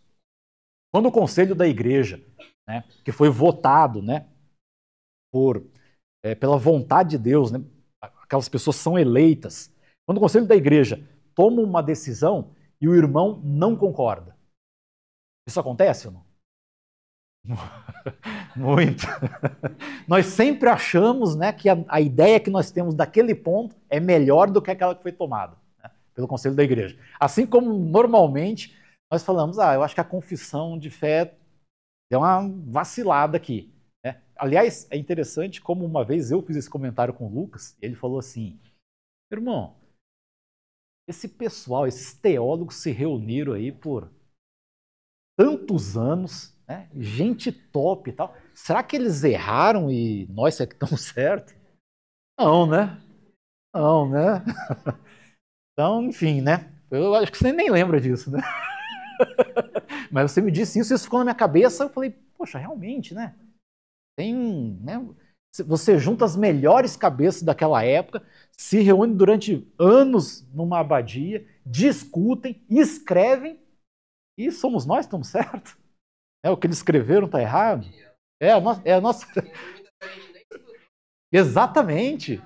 Quando o conselho da igreja, né, que foi votado, né, pela vontade de Deus, né, aquelas pessoas são eleitas, quando o conselho da igreja toma uma decisão e o irmão não concorda. Isso acontece ou não? Muito. Nós sempre achamos, né, que a ideia que nós temos daquele ponto é melhor do que aquela que foi tomada, né, pelo conselho da igreja. Assim como normalmente nós falamos, eu acho que a confissão de fé deu uma vacilada aqui. Né? Aliás, é interessante como uma vez eu fiz esse comentário com o Lucas, e ele falou assim, irmão, esse pessoal, esses teólogos se reuniram aí por tantos anos, né? Gente top e tal. Será que eles erraram e nós é que estamos certos? Não, né? Não, né? Então, enfim, né? Eu acho que você nem lembra disso, né? Mas você me disse isso ficou na minha cabeça, eu falei, poxa, realmente, né? Né? Você junta as melhores cabeças daquela época, se reúne durante anos numa abadia, discutem, escrevem, e somos nós que estamos certos. O que eles escreveram está errado. É a nossa... Exatamente,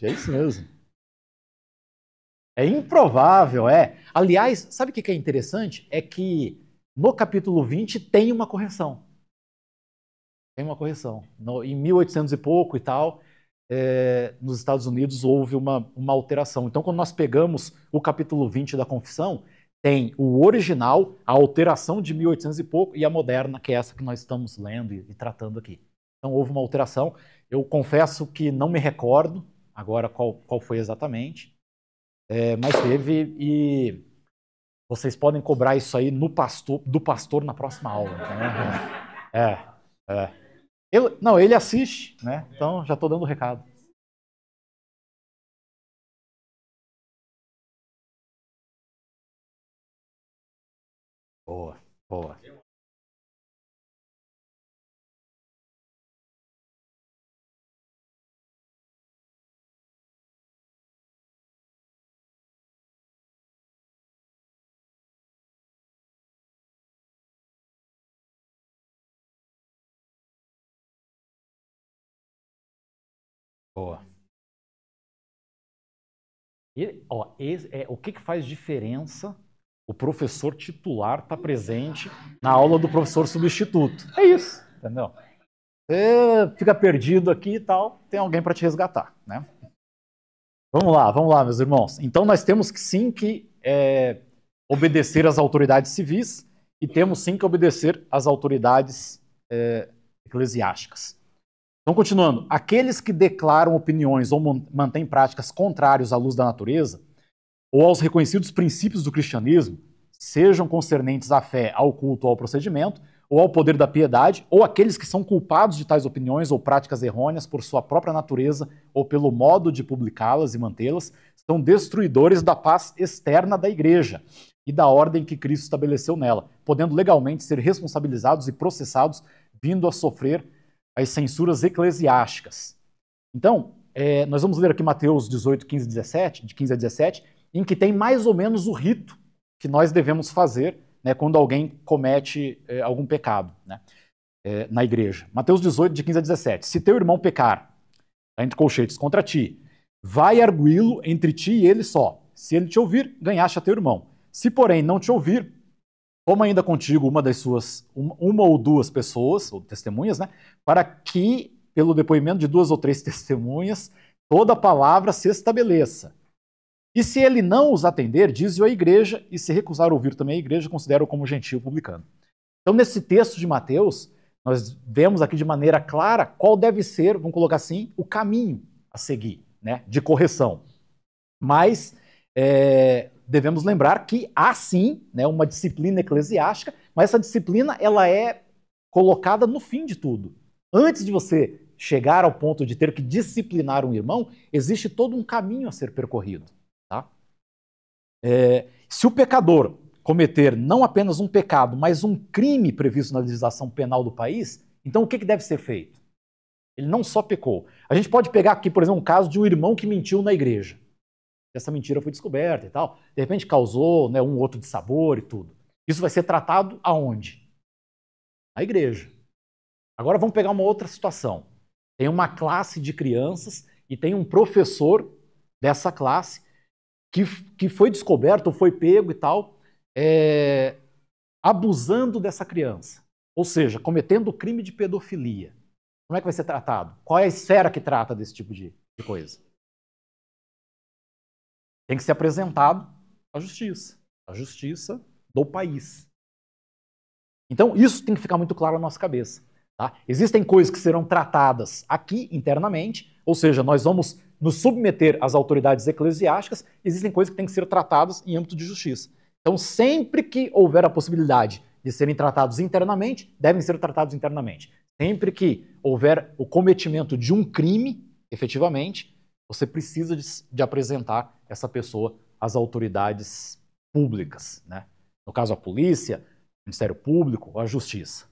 é isso mesmo. É improvável, Aliás, sabe o que é interessante? É que no capítulo 20 tem uma correção. Tem uma correção. Em 1800 e pouco e tal, nos Estados Unidos houve uma alteração. Então, quando nós pegamos o capítulo 20 da confissão, tem o original, a alteração de 1800 e pouco, e a moderna, que é essa que nós estamos lendo e tratando aqui. Então houve uma alteração. Eu confesso que não me recordo agora qual foi exatamente, mas teve, e vocês podem cobrar isso aí do pastor na próxima aula. Né? Ele assiste, né? Então já estou dando o recado. Boa, boa. Boa. E, ó, o que faz diferença o professor titular estar presente na aula do professor substituto? É isso, entendeu? Você fica perdido aqui e tal, tem alguém para te resgatar, né? Vamos lá, meus irmãos. Então nós temos que sim que obedecer às autoridades civis e temos sim que obedecer às autoridades eclesiásticas. Então, continuando, aqueles que declaram opiniões ou mantêm práticas contrárias à luz da natureza ou aos reconhecidos princípios do cristianismo, sejam concernentes à fé, ao culto ou ao procedimento, ou ao poder da piedade, ou aqueles que são culpados de tais opiniões ou práticas errôneas por sua própria natureza ou pelo modo de publicá-las e mantê-las, são destruidores da paz externa da igreja e da ordem que Cristo estabeleceu nela, podendo legalmente ser responsabilizados e processados, vindo a sofrer as censuras eclesiásticas. Então, nós vamos ler aqui Mateus 18, 15, 17, de 15 a 17, em que tem mais ou menos o rito que nós devemos fazer, né, quando alguém comete algum pecado, né, na igreja. Mateus 18, de 15 a 17. Se teu irmão pecar, entre colchetes, contra ti, vai arguí-lo entre ti e ele só. Se ele te ouvir, ganhaste a teu irmão. Se, porém, não te ouvir, toma ainda contigo uma ou duas pessoas, ou testemunhas, né, para que, pelo depoimento de 2 ou 3 testemunhas, toda palavra se estabeleça. E se ele não os atender, diz-o à igreja, e se recusar ouvir também a igreja, considera-o como gentio publicano. Então, nesse texto de Mateus, nós vemos aqui de maneira clara qual deve ser, vamos colocar assim, o caminho a seguir, né, de correção. Mas devemos lembrar que há sim, né, uma disciplina eclesiástica, mas essa disciplina ela é colocada no fim de tudo. Antes de você chegar ao ponto de ter que disciplinar um irmão, existe todo um caminho a ser percorrido. Tá? Se o pecador cometer não apenas um pecado, mas um crime previsto na legislação penal do país, então o que deve ser feito? Ele não só pecou. A gente pode pegar aqui, por exemplo, um caso de um irmão que mentiu na igreja. Essa mentira foi descoberta e tal. De repente causou, né, um outro dissabor e tudo. Isso vai ser tratado aonde? Na igreja. Agora vamos pegar uma outra situação. Tem uma classe de crianças e tem um professor dessa classe que foi descoberto, foi pego e tal, abusando dessa criança. Ou seja, cometendo crime de pedofilia. Como é que vai ser tratado? Qual é a esfera que trata desse tipo de coisa? Tem que ser apresentado à justiça do país. Então, isso tem que ficar muito claro na nossa cabeça. Tá? Existem coisas que serão tratadas aqui internamente, ou seja, nós vamos nos submeter às autoridades eclesiásticas, existem coisas que têm que ser tratadas em âmbito de justiça. Então, sempre que houver a possibilidade de serem tratados internamente, devem ser tratados internamente. Sempre que houver o cometimento de um crime, efetivamente, você precisa de apresentar essa pessoa às autoridades públicas, né? No caso, a polícia, o Ministério Público ou a Justiça.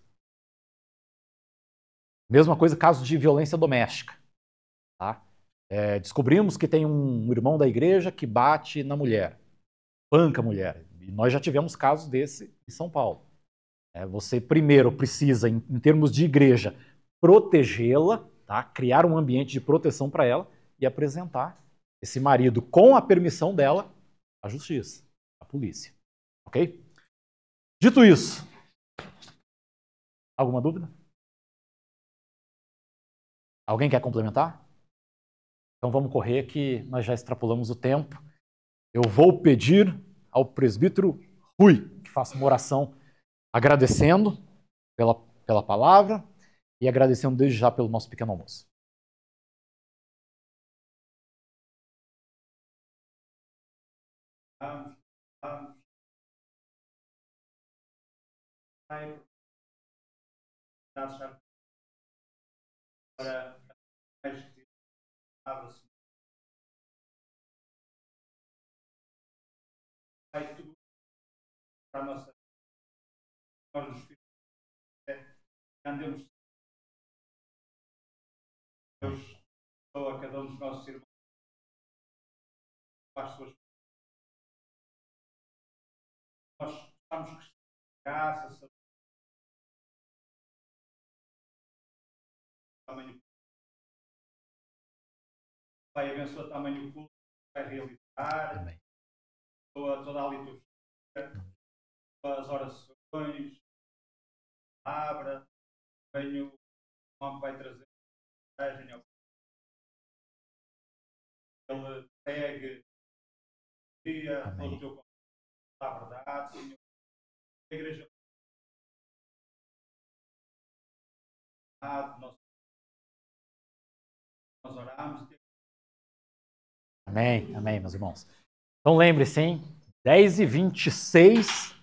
Mesma coisa, caso de violência doméstica. Tá? Descobrimos que tem um irmão da igreja que bate na mulher, panca a mulher. E nós já tivemos casos desse em São Paulo. Você primeiro precisa, em termos de igreja, protegê-la, tá? Criar um ambiente de proteção para ela e apresentar esse marido, com a permissão dela, à justiça, à polícia. Ok? Dito isso, alguma dúvida? Alguém quer complementar? Então vamos correr que nós já extrapolamos o tempo. Eu vou pedir ao presbítero Rui, que faça uma oração agradecendo pela palavra e agradecendo desde já pelo nosso pequeno almoço. Pai, tudo para a nossa nós nos andemos Deus a cada um dos nossos irmãos para as suas nós estamos que graça, tamanho Pai, abençoa tamanho o culto que vai realizar. Amém. Toda a liturgia, as orações, abra, venho o nome que vai trazer a mensagem, ele segue todo o teu conselho da verdade, Senhor. A igreja nós oramos. Amém, amém, meus irmãos. Então lembre-se, hein? 10h26.